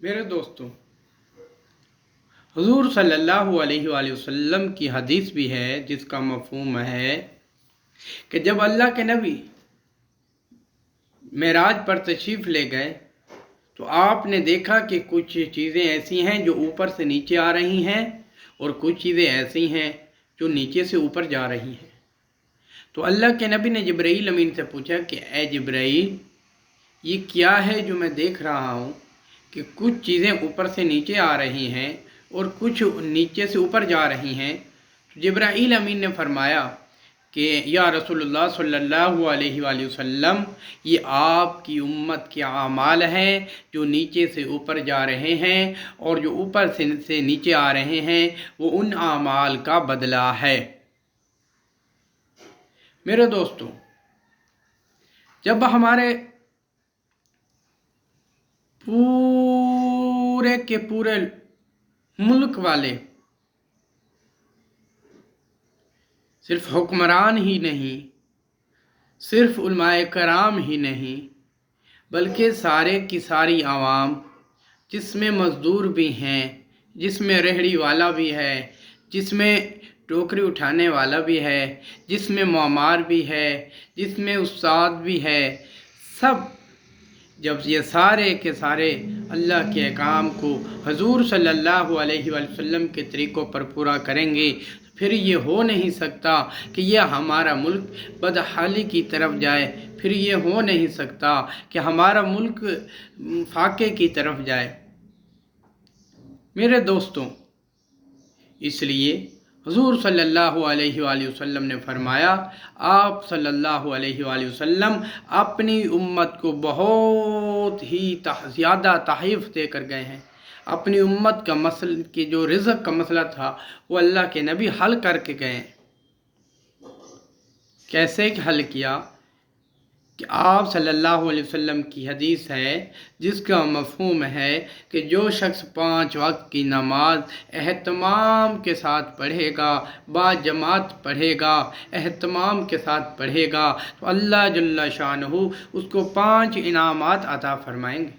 میرے دوستوں، حضور صلی اللہ علیہ وآلہ وسلم کی حدیث بھی ہے جس کا مفہوم ہے کہ جب اللہ کے نبی معراج پر تشریف لے گئے تو آپ نے دیکھا کہ کچھ چیزیں ایسی ہیں جو اوپر سے نیچے آ رہی ہیں اور کچھ چیزیں ایسی ہیں جو نیچے سے اوپر جا رہی ہیں۔ تو اللہ کے نبی نے جبرائیل امین سے پوچھا کہ اے جبرائیل، یہ کیا ہے جو میں دیکھ رہا ہوں کہ کچھ چیزیں اوپر سے نیچے آ رہی ہیں اور کچھ نیچے سے اوپر جا رہی ہیں؟ جبرائیل امین نے فرمایا کہ یا رسول اللہ صلی اللہ علیہ وآلہ وسلم، یہ آپ کی امت کے اعمال ہیں جو نیچے سے اوپر جا رہے ہیں، اور جو اوپر سے نیچے آ رہے ہیں وہ ان اعمال کا بدلہ ہے۔ میرے دوستوں، جب ہمارے پورے کے پورے ملک والے صرف حکمران ہی نہیں، صرف علماء کرام ہی نہیں، بلکہ سارے کی ساری عوام، جس میں مزدور بھی ہیں، جس میں ریہڑی والا بھی ہے، جس میں ٹوکری اٹھانے والا بھی ہے، جس میں معمار بھی ہے، جس میں استاد بھی ہے، سب جب یہ سارے کے سارے اللہ کے احکام کو حضور صلی اللہ علیہ وآلہ وسلم کے طریقوں پر پورا کریں گے، پھر یہ ہو نہیں سکتا کہ یہ ہمارا ملک بدحالی کی طرف جائے، پھر یہ ہو نہیں سکتا کہ ہمارا ملک فاقے کی طرف جائے۔ میرے دوستوں، اس لیے حضور صلی اللہ علیہ وآلہ وسلم نے فرمایا، آپ صلی اللہ علیہ وآلہ وسلم اپنی امت کو بہت ہی زیادہ تحائف دے کر گئے ہیں۔ اپنی امت کا مسئلہ کہ جو رزق کا مسئلہ تھا وہ اللہ کے نبی حل کر کے گئے ہیں۔ کیسے حل کیا؟ کہ آپ صلی اللہ علیہ وسلم کی حدیث ہے جس کا مفہوم ہے کہ جو شخص 5 وقت کی نماز اہتمام کے ساتھ پڑھے گا، با جماعت پڑھے گا، اہتمام کے ساتھ پڑھے گا، تو اللہ جل شانہ اس کو 5 انعامات عطا فرمائیں گے۔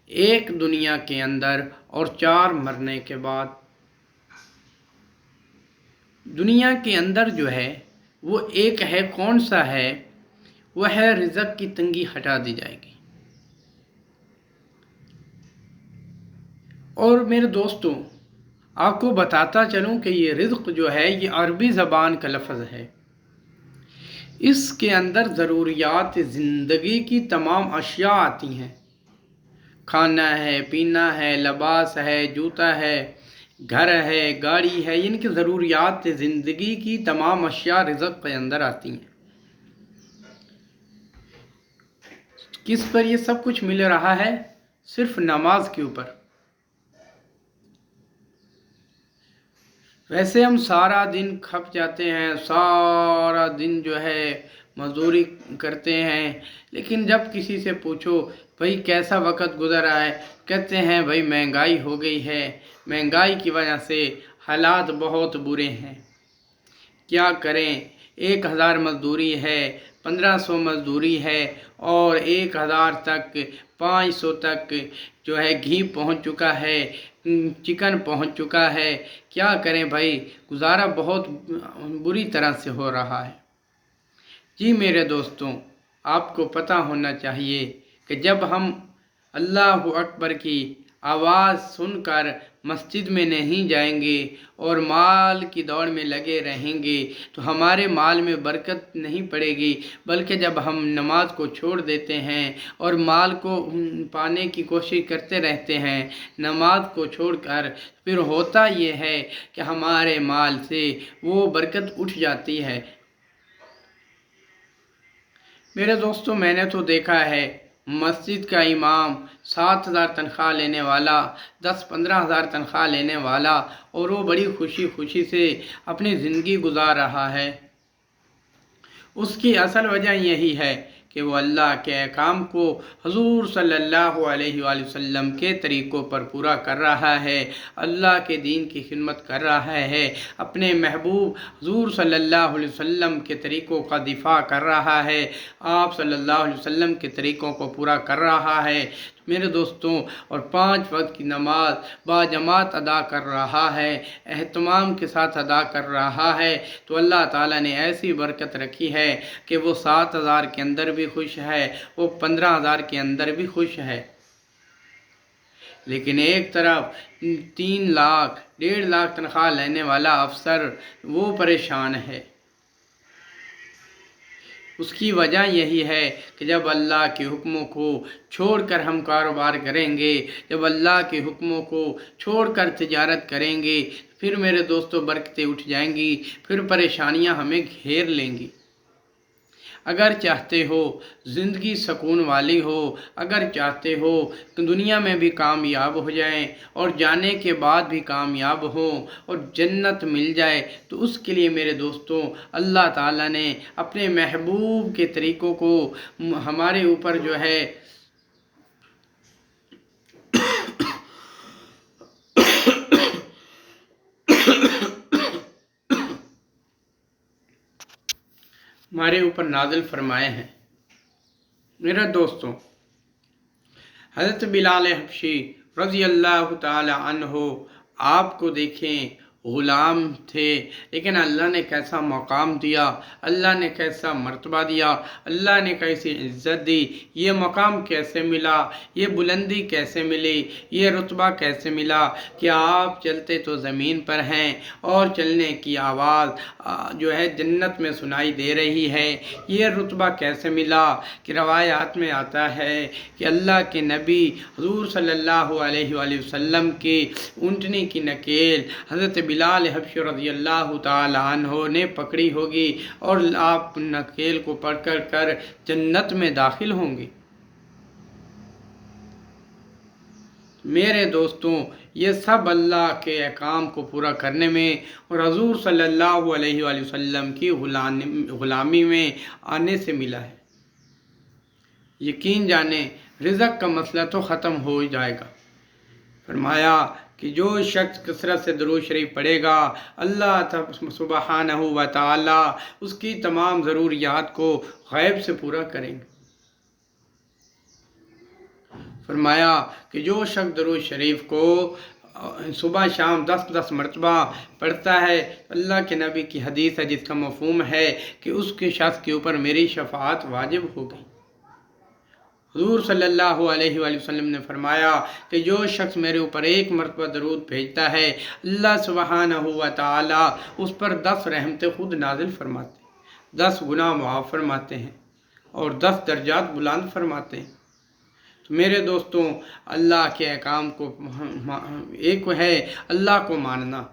ایک دنیا کے اندر اور 4 مرنے کے بعد۔ دنیا کے اندر جو ہے وہ ایک ہے، کون سا ہے؟ وہ ہے رزق کی تنگی ہٹا دی جائے گی۔ اور میرے دوستوں، آپ کو بتاتا چلوں کہ یہ رزق جو ہے یہ عربی زبان کا لفظ ہے۔ اس کے اندر ضروریات زندگی کی تمام اشیاء آتی ہیں۔ کھانا ہے، پینا ہے، لباس ہے، جوتا ہے، گھر ہے، گاڑی ہے، ان کی ضروریات زندگی کی تمام اشیاء رزق کے اندر آتی ہیں۔ کس پر یہ سب کچھ مل رہا ہے؟ صرف نماز کے اوپر۔ ویسے ہم سارا دن کھپ جاتے ہیں، سارا دن جو ہے مزدوری کرتے ہیں، لیکن جب کسی سے پوچھو بھئی کیسا وقت گزر رہا ہے، کہتے ہیں بھئی مہنگائی ہو گئی ہے، مہنگائی کی وجہ سے حالات بہت برے ہیں، کیا کریں؟ 1000 مزدوری ہے، 1500 مزدوری ہے، اور 1000 تک 500 تک جو ہے گھی پہنچ چکا ہے، چکن پہنچ چکا ہے، کیا کریں بھائی؟ گزارا بہت بری طرح سے ہو رہا ہے۔ جی میرے دوستوں، آپ کو پتہ ہونا چاہیے کہ جب ہم اللہ اکبر کی آواز سن کر مسجد میں نہیں جائیں گے اور مال کی دوڑ میں لگے رہیں گے تو ہمارے مال میں برکت نہیں پڑے گی، بلکہ جب ہم نماز کو چھوڑ دیتے ہیں اور مال کو پانے کی کوشش کرتے رہتے ہیں، نماز کو چھوڑ کر، پھر ہوتا یہ ہے کہ ہمارے مال سے وہ برکت اٹھ جاتی ہے۔ میرے دوستوں، میں نے تو دیکھا ہے مسجد کا امام 7000 تنخواہ لینے والا، 10-15 ہزار تنخواہ لینے والا، اور وہ بڑی خوشی سے اپنی زندگی گزار رہا ہے۔ اس کی اصل وجہ یہی ہے کہ وہ اللہ کے احکام کو حضور صلی اللہ علیہ وآلہ وسلم کے طریقوں پر پورا کر رہا ہے، اللہ کے دین کی خدمت کر رہا ہے، اپنے محبوب حضور صلی اللہ علیہ وسلم کے طریقوں کا دفاع کر رہا ہے، آپ صلی اللہ علیہ وسلم کے طریقوں کو پورا کر رہا ہے۔ میرے دوستوں، اور 5 وقت کی نماز باجماعت ادا کر رہا ہے، اہتمام کے ساتھ ادا کر رہا ہے، تو اللہ تعالیٰ نے ایسی برکت رکھی ہے کہ وہ 7,000 کے اندر بھی خوش ہے، وہ 15,000 کے اندر بھی خوش ہے۔ لیکن ایک طرف 3 لاکھ 1.5 لاکھ تنخواہ لینے والا افسر وہ پریشان ہے۔ اس کی وجہ یہی ہے کہ جب اللہ کے حکموں کو چھوڑ کر ہم کاروبار کریں گے، جب اللہ کے حکموں کو چھوڑ کر تجارت کریں گے، پھر میرے دوستوں برکتیں اٹھ جائیں گی، پھر پریشانیاں ہمیں گھیر لیں گی۔ اگر چاہتے ہو زندگی سکون والی ہو، اگر چاہتے ہو کہ دنیا میں بھی کامیاب ہو جائیں اور جانے کے بعد بھی کامیاب ہوں اور جنت مل جائے، تو اس کے لیے میرے دوستوں اللہ تعالیٰ نے اپنے محبوب کے طریقوں کو ہمارے اوپر جو ہے ہمارے اوپر نازل فرمائے ہیں۔ میرے دوستوں، حضرت بلال حبشی رضی اللہ تعالی عنہ آپ کو دیکھیں، غلام تھے، لیکن اللہ نے کیسا مقام دیا، اللہ نے کیسا مرتبہ دیا، اللہ نے کیسی عزت دی، یہ مقام کیسے ملا، یہ بلندی کیسے ملی، یہ رتبہ کیسے ملا کہ آپ چلتے تو زمین پر ہیں اور چلنے کی آواز جو ہے جنت میں سنائی دے رہی ہے۔ یہ رتبہ کیسے ملا کہ روایات میں آتا ہے کہ اللہ کے نبی حضور صلی اللہ علیہ وآلہ وسلم کی اونٹنی کی نکیل حضرت بلال حبشی رضی اللہ تعالی عنہ نے پکڑی ہوگی اور آپ نکیل کو پکڑ کر جنت میں داخل ہوں گے۔ میرے دوستوں، یہ سب اللہ کے احکام کو پورا کرنے میں اور حضور صلی اللہ علیہ وآلہ وسلم کی غلامی میں آنے سے ملا ہے۔ یقین جانیں رزق کا مسئلہ تو ختم ہو جائے گا۔ فرمایا کہ جو شخص کثرت سے درود شریف پڑھے گا، اللہ سبحانہ و تعالی اس کی تمام ضروریات کو غیب سے پورا کریں گے۔ فرمایا کہ جو شخص درود شریف کو صبح شام 10 مرتبہ پڑھتا ہے، اللہ کے نبی کی حدیث ہے جس کا مفہوم ہے کہ اس کے شخص کے اوپر میری شفاعت واجب ہو گئی۔ حضور صلی اللہ علیہ وآلہ وسلم نے فرمایا کہ جو شخص میرے اوپر 1 مرتبہ درود بھیجتا ہے، اللہ سبحانہ و تعالی اس پر 10 رحمتیں خود نازل فرماتے ہیں، 10 گناہ معاف فرماتے ہیں اور 10 درجات بلند فرماتے ہیں۔ تو میرے دوستوں، اللہ کے احکام کو ایک ہے اللہ کو ماننا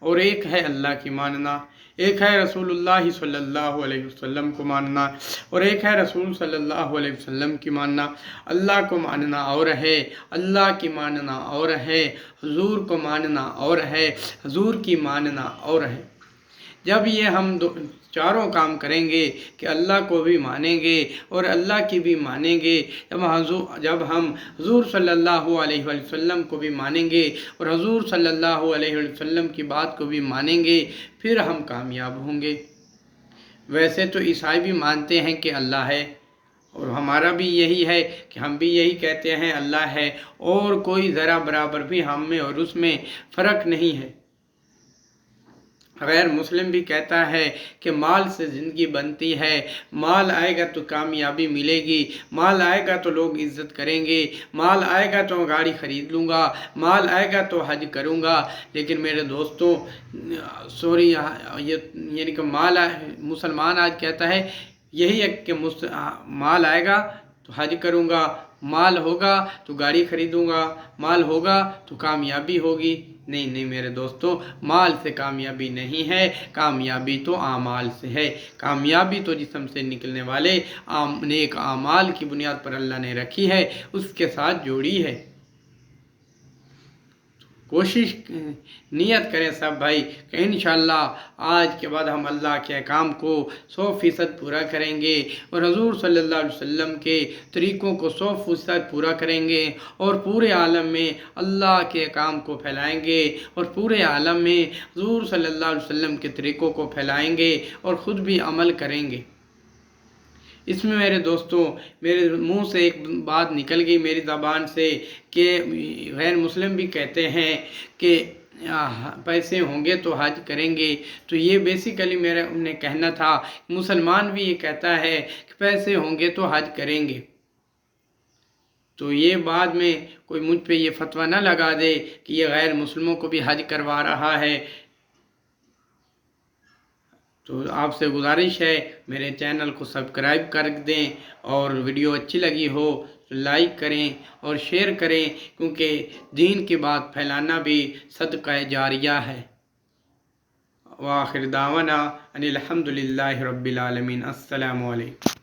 اور ایک ہے اللہ کی ماننا، ایک ہے رسول اللہ صلی اللہ علیہ وسلم کو ماننا اور ایک ہے رسول صلی اللہ علیہ وسلم کی ماننا۔ اللہ کو ماننا اور ہے، اللہ کی ماننا اور ہے، حضور کو ماننا اور ہے، حضور کی ماننا اور ہے۔ جب یہ ہم چاروں کام کریں گے کہ اللہ کو بھی مانیں گے اور اللہ کی بھی مانیں گے، جب ہم حضور صلی اللہ علیہ وآلہ وسلم کو بھی مانیں گے اور حضور صلی اللہ علیہ وآلہ وسلم کی بات کو بھی مانیں گے، پھر ہم کامیاب ہوں گے۔ ویسے تو عیسائی بھی مانتے ہیں کہ اللہ ہے، اور ہمارا بھی یہی ہے کہ ہم بھی یہی کہتے ہیں اللہ ہے، اور کوئی ذرا برابر بھی ہم میں اور اس میں فرق نہیں ہے۔ غیر مسلم بھی کہتا ہے کہ مال سے زندگی بنتی ہے، مال آئے گا تو کامیابی ملے گی، مال آئے گا تو لوگ عزت کریں گے، مال آئے گا تو گاڑی خرید لوں گا، مال آئے گا تو حج کروں گا۔ لیکن میرے دوستوں یعنی کہ مسلمان آج کہتا ہے یہی ہے کہ مال آئے گا تو حج کروں گا، مال ہوگا تو گاڑی خریدوں گا، مال ہوگا تو کامیابی ہوگی۔ نہیں میرے دوستوں، مال سے کامیابی نہیں ہے، کامیابی تو اعمال سے ہے۔ کامیابی تو جسم سے نکلنے والے نیک اعمال کی بنیاد پر اللہ نے رکھی ہے، اس کے ساتھ جوڑی ہے۔ کوشش نیت کریں سب بھائی کہ انشاءاللہ آج کے بعد ہم اللہ کے احکام کو 100% پورا کریں گے اور حضور صلی اللہ علیہ وسلم کے طریقوں کو 100% پورا کریں گے اور پورے عالم میں اللہ کے احکام کو پھیلائیں گے اور پورے عالم میں حضور صلی اللہ علیہ وسلم کے طریقوں کو پھیلائیں گے اور خود بھی عمل کریں گے۔ اس میں میرے دوستوں میرے منہ سے ایک بات نکل گئی میری زبان سے کہ غیر مسلم بھی کہتے ہیں کہ پیسے ہوں گے تو حج کریں گے، تو یہ بیسیکلی میرا انہیں کہنا تھا، مسلمان بھی یہ کہتا ہے کہ پیسے ہوں گے تو حج کریں گے۔ تو یہ بعد میں کوئی مجھ پہ یہ فتویٰ نہ لگا دے کہ یہ غیر مسلموں کو بھی حج کروا رہا ہے۔ تو آپ سے گزارش ہے میرے چینل کو سبسکرائب کر دیں، اور ویڈیو اچھی لگی ہو تو لائک کریں اور شیئر کریں، کیونکہ دین کی بات پھیلانا بھی صدقہ جاریہ ہے۔ وآخر دعوانا ان الحمد للہ رب العالمین۔ السلام علیکم۔